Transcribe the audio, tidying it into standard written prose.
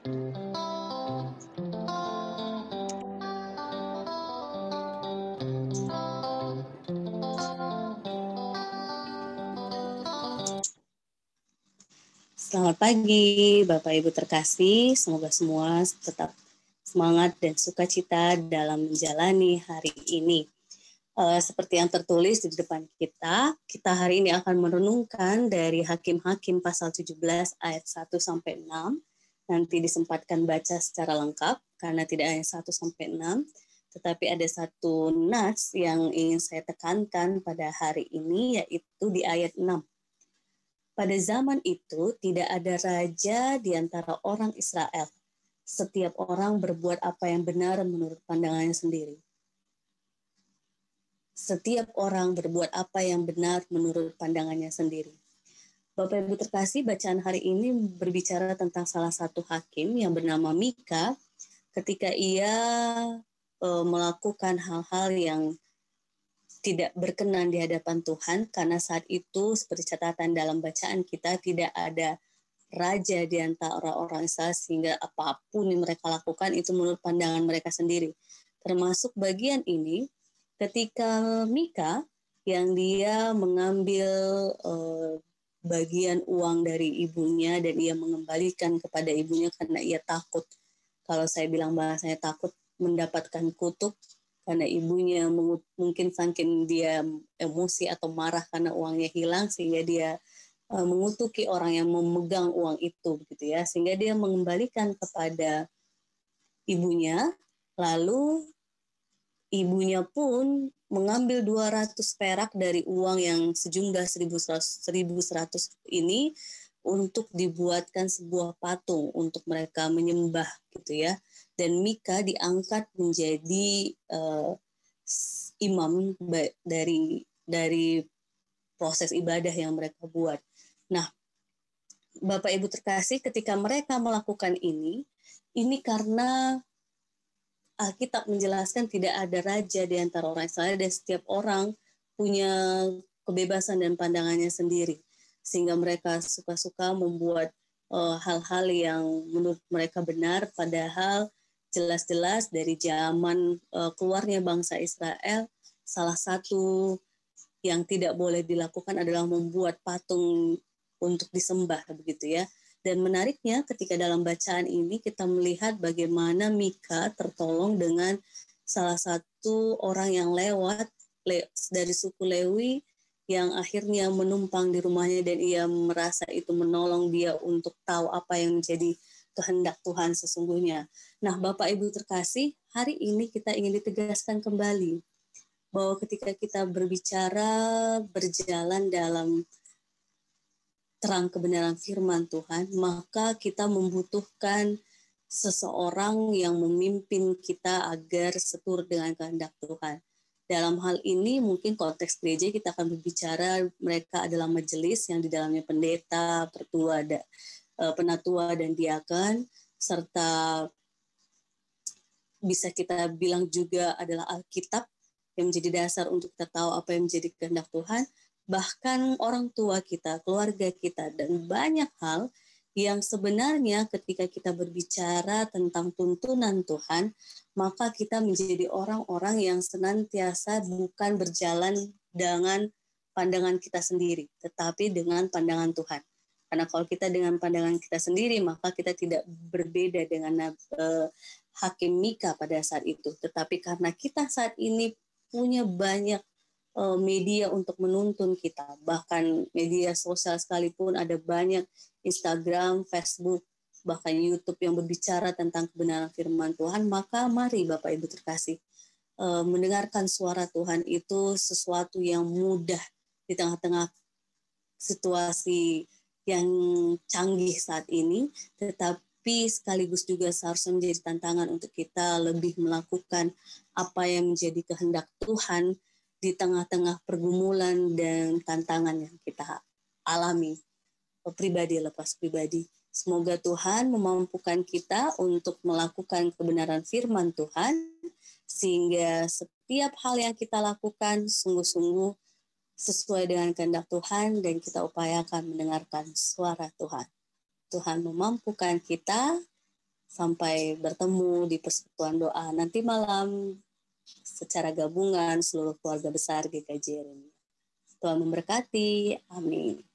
Selamat pagi, Bapak Ibu terkasih. Semoga semua tetap semangat dan sukacita dalam menjalani hari ini. Seperti yang tertulis di depan kita hari ini akan merenungkan dari Hakim-Hakim pasal 17 ayat 1 sampai 6. Nanti disempatkan baca secara lengkap karena tidak hanya 1 sampai 6, tetapi ada satu nas yang ingin saya tekankan pada hari ini, yaitu di ayat 6. Pada zaman itu tidak ada raja di antara orang Israel. Setiap orang berbuat apa yang benar menurut pandangannya sendiri. Setiap orang berbuat apa yang benar menurut pandangannya sendiri. Bapak Ibu terkasih, bacaan hari ini berbicara tentang salah satu hakim yang bernama Mika ketika ia melakukan hal-hal yang tidak berkenan di hadapan Tuhan, karena saat itu seperti catatan dalam bacaan kita tidak ada raja di antara orang-orang Israel, sehingga apapun yang mereka lakukan itu menurut pandangan mereka sendiri. Termasuk bagian ini ketika Mika yang dia mengambil bagian uang dari ibunya dan ia mengembalikan kepada ibunya karena ia takut, kalau saya bilang bahasanya takut mendapatkan kutuk, karena ibunya mungkin saking dia emosi atau marah karena uangnya hilang sehingga dia mengutuki orang yang memegang uang itu, gitu ya, sehingga dia mengembalikan kepada ibunya. Lalu ibunya pun mengambil 200 perak dari uang yang sejumlah 1.100 ini untuk dibuatkan sebuah patung untuk mereka menyembah, gitu ya. Dan Mika diangkat menjadi imam dari proses ibadah yang mereka buat. Nah, Bapak Ibu terkasih, ketika mereka melakukan ini karena Alkitab menjelaskan tidak ada raja di antara orang Israel dan setiap orang punya kebebasan dan pandangannya sendiri. Sehingga mereka suka-suka membuat hal-hal yang menurut mereka benar, padahal jelas-jelas dari zaman keluarnya bangsa Israel, salah satu yang tidak boleh dilakukan adalah membuat patung untuk disembah, begitu ya. Dan menariknya ketika dalam bacaan ini kita melihat bagaimana Mika tertolong dengan salah satu orang yang lewat dari suku Lewi yang akhirnya menumpang di rumahnya dan ia merasa itu menolong dia untuk tahu apa yang menjadi kehendak Tuhan sesungguhnya. Nah, Bapak Ibu terkasih, hari ini kita ingin ditegaskan kembali bahwa ketika kita berjalan dalam terang kebenaran firman Tuhan, maka kita membutuhkan seseorang yang memimpin kita agar seturut dengan kehendak Tuhan. Dalam hal ini mungkin konteks gereja kita akan berbicara mereka adalah majelis yang di dalamnya pendeta, penatua dan diaken, serta bisa kita bilang juga adalah Alkitab yang menjadi dasar untuk kita tahu apa yang menjadi kehendak Tuhan. Bahkan orang tua kita, keluarga kita, dan banyak hal yang sebenarnya ketika kita berbicara tentang tuntunan Tuhan, maka kita menjadi orang-orang yang senantiasa bukan berjalan dengan pandangan kita sendiri, tetapi dengan pandangan Tuhan. Karena kalau kita dengan pandangan kita sendiri, maka kita tidak berbeda dengan Hakim Mika pada saat itu. Tetapi karena kita saat ini punya banyak media untuk menuntun kita, bahkan media sosial sekalipun ada banyak, Instagram, Facebook, bahkan YouTube yang berbicara tentang kebenaran firman Tuhan, maka mari Bapak Ibu terkasih, mendengarkan suara Tuhan itu sesuatu yang mudah di tengah-tengah situasi yang canggih saat ini, tetapi sekaligus juga seharusnya menjadi tantangan untuk kita lebih melakukan apa yang menjadi kehendak Tuhan di tengah-tengah pergumulan dan tantangan yang kita alami pribadi lepas pribadi. Semoga Tuhan memampukan kita untuk melakukan kebenaran firman Tuhan, sehingga setiap hal yang kita lakukan sungguh-sungguh sesuai dengan kehendak Tuhan dan kita upayakan mendengarkan suara Tuhan. Tuhan memampukan kita. Sampai bertemu di persekutuan doa nanti malam secara gabungan seluruh keluarga besar GKJ Yeremia. Tuhan memberkati. Amin.